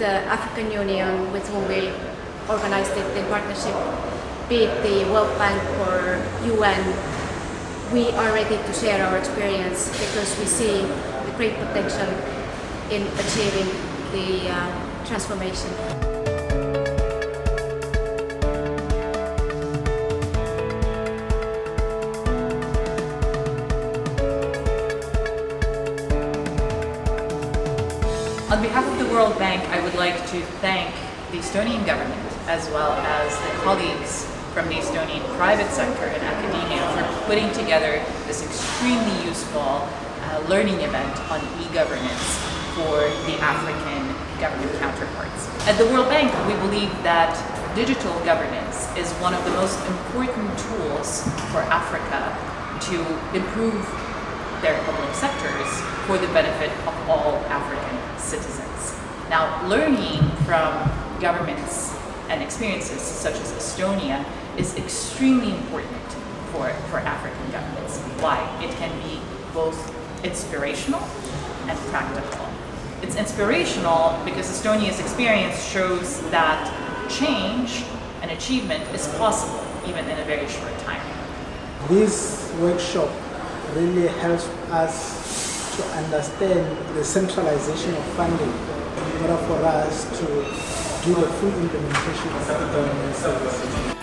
the African Union, with whom we organized it in partnership, be it the World Bank or UN, we are ready to share our experience because we see the great potential in achieving the transformation. On behalf of the World Bank, I would like to thank the Estonian government as well as the colleagues from the Estonian private sector and academia for putting together this extremely useful learning event on e-governance for the African government counterparts. At the World Bank, we believe that digital governance is one of the most important tools for Africa to improve their public sectors for the benefit of all African citizens. Now, learning from governments and experiences such as Estonia is extremely important for African governments. Why? It can be both inspirational and practical. It's inspirational because Estonia's experience shows that change and achievement is possible even in a very short time. This workshop really helps us to understand the centralization of funding in order for us to do the full implementation of the government services.